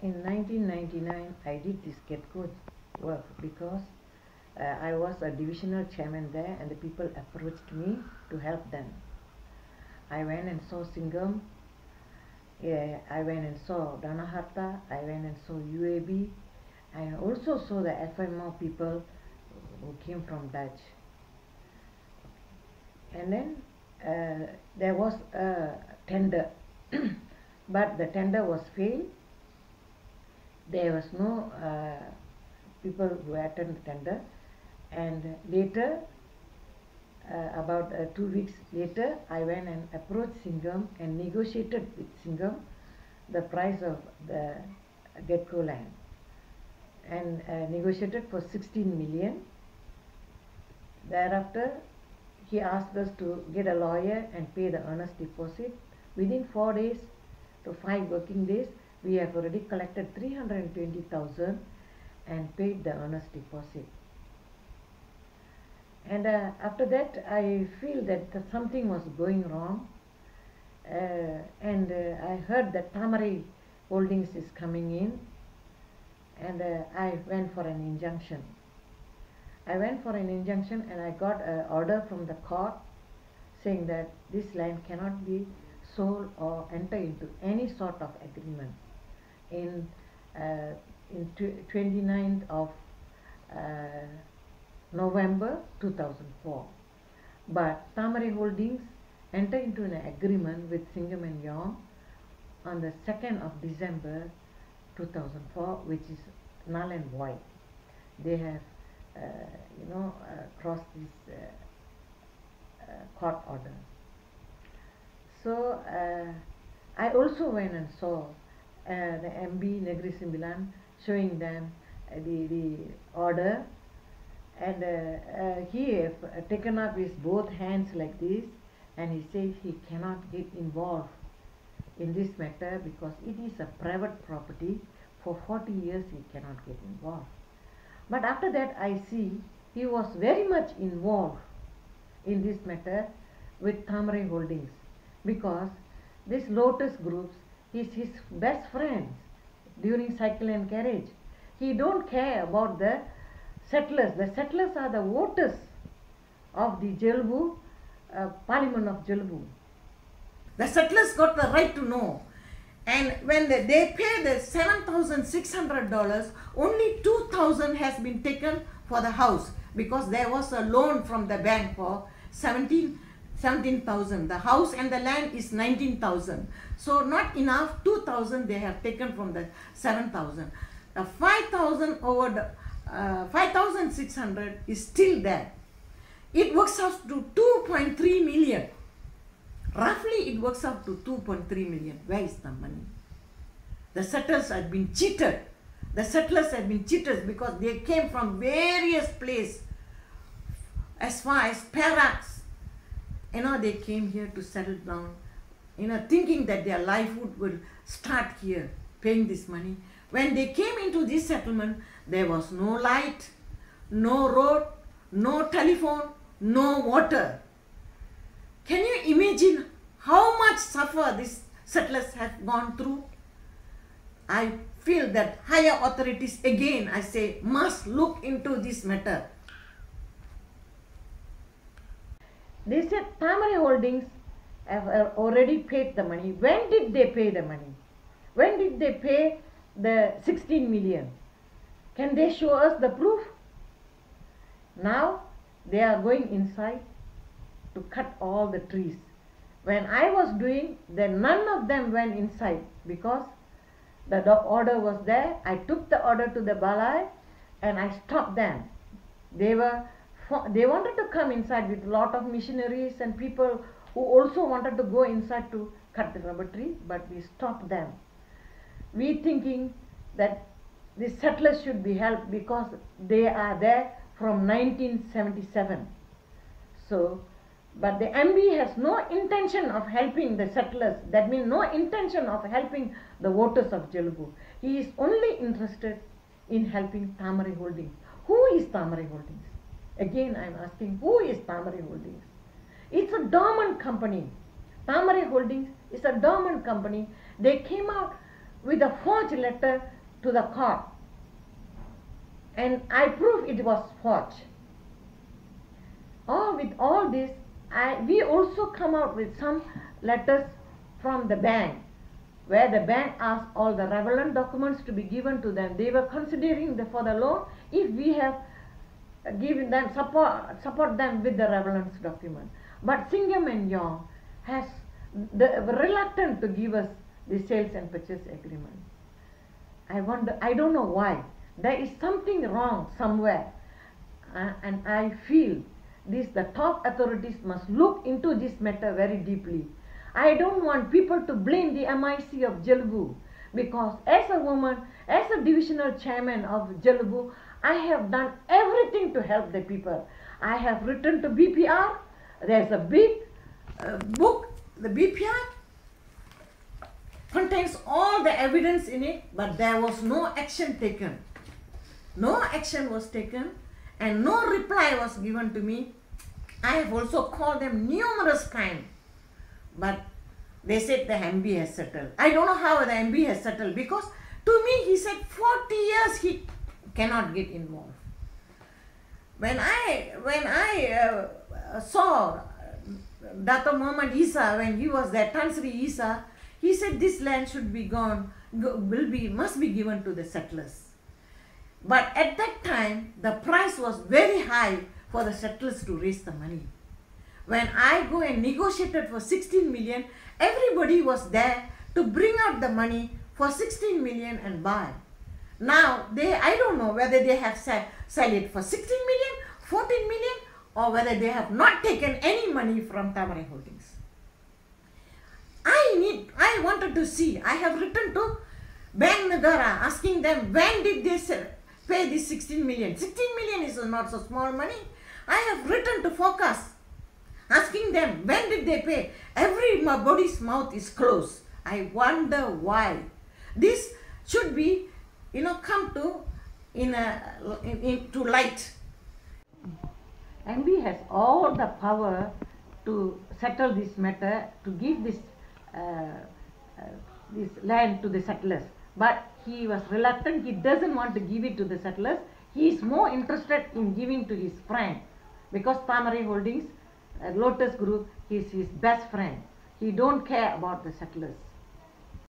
In 1999, I did this GATCO work because I was a divisional chairman there, and the people approached me to help them. I went and saw Singham, I went and saw Danaharta, I went and saw UAB, I also saw the FMO people who came from Dutch. And then there was a tender, but the tender was failed. There was no people who attended the tender, and later, about 2 weeks later, I went and approached Singham and negotiated with Singham the price of the GATCO land, and negotiated for 16 million. Thereafter, he asked us to get a lawyer and pay the earnest deposit. Within 4 days to 5 working days, we have already collected 320,000 and paid the earnest deposit. And after that, I feel that something was going wrong, and I heard that Thamarai Holdings is coming in, and I went for an injunction. I went for an injunction, and I got an order from the court saying that this land cannot be sold or enter into any sort of agreement. In 29th of November 2004. But Thamarai Holdings entered into an agreement with Singham and Yong on the 2nd of December 2004, which is null and void. They have crossed this court order. So I also went and saw the MB Negeri Sembilan, showing them the order, and he have taken up his both hands like this, and he says he cannot get involved in this matter because it is a private property. For 40 years he cannot get involved. But after that, I see he was very much involved in this matter with Thamarai Holdings, because this Lotus Groups is his best friends during cycle and carriage. He don't care about the settlers. The settlers are the voters of the Jalbu, Parliament of Jalbu. The settlers got the right to know. And when they pay the $7,600, only $2,000 has been taken for the house, because there was a loan from the bank for 17,000. The house and the land is 19,000. So not enough. 2,000 they have taken from the 7,000. The 5,000 over the 5,600 is still there. It works out to 2.3 million. Roughly it works out to 2.3 million. Where is the money? The settlers have been cheated. The settlers have been cheated because they came from various places, as far as Perak. They came here to settle down, thinking that their livelihood will start here, paying this money. When they came into this settlement, there was no light, no road, no telephone, no water. Can you imagine how much suffer these settlers have gone through? I feel that higher authorities, again I say, must look into this matter. They said Thamarai Holdings have already paid the money. When did they pay the money? When did they pay the 16 million? Can they show us the proof? Now they are going inside to cut all the trees. When I was doing, then none of them went inside because the order was there. I took the order to the Balai and I stopped them. They wanted to come inside with a lot of missionaries and people who also wanted to go inside to cut the rubber tree, but we stopped them. We thinking that the settlers should be helped because they are there from 1977. So, but the MB has no intention of helping the settlers. That means no intention of helping the voters of Jalbu. He is only interested in helping Thamarai Holdings. Who is Thamarai Holdings? Again, I am asking, who is Thamarai Holdings? It's a dormant company. Thamarai Holdings is a dormant company. They came out with a forged letter to the court, and I prove it was forged. With all this, we also come out with some letters from the bank, where the bank asked all the relevant documents to be given to them. They were considering for the loan if we have given them support them with the relevant document. But Singham and Young has reluctant to give us the sales and purchase agreement. I don't know why. There is something wrong somewhere, and I feel the top authorities must look into this matter very deeply. I don't want people to blame the MIC of Jalbu, because as a woman, as a divisional chairman of Jalbu, I have done everything to help the people. I have written to BPR. There's a big book, the BPR contains all the evidence in it, but there was no action taken. No action was taken and no reply was given to me. I have also called them numerous times, but they said the MB has settled. I don't know how the MB has settled, because to me he said 40 years he cannot get involved. When I saw Dato Muhammad Isa, when he was there, Tan Sri Isa, he said this land should be must be given to the settlers. But at that time, the price was very high for the settlers to raise the money. When I go and negotiated for 16 million, everybody was there to bring out the money for 16 million and buy. Now, I don't know whether they have sell it for 16 million, 14 million, or whether they have not taken any money from Thamarai Holdings. I wanted to see. I have written to Bank Nagara asking them, when did they pay this 16 million? 16 million is not so small money. I have written to Focus asking them, when did they pay? Everybody's mouth is closed. I wonder why. This should be, come to into light. MB has all the power to settle this matter, to give this land to the settlers. But he was reluctant. He doesn't want to give it to the settlers. He is more interested in giving to his friend, because Thamarai Holdings, Lotus Group, is his best friend. He don't care about the settlers.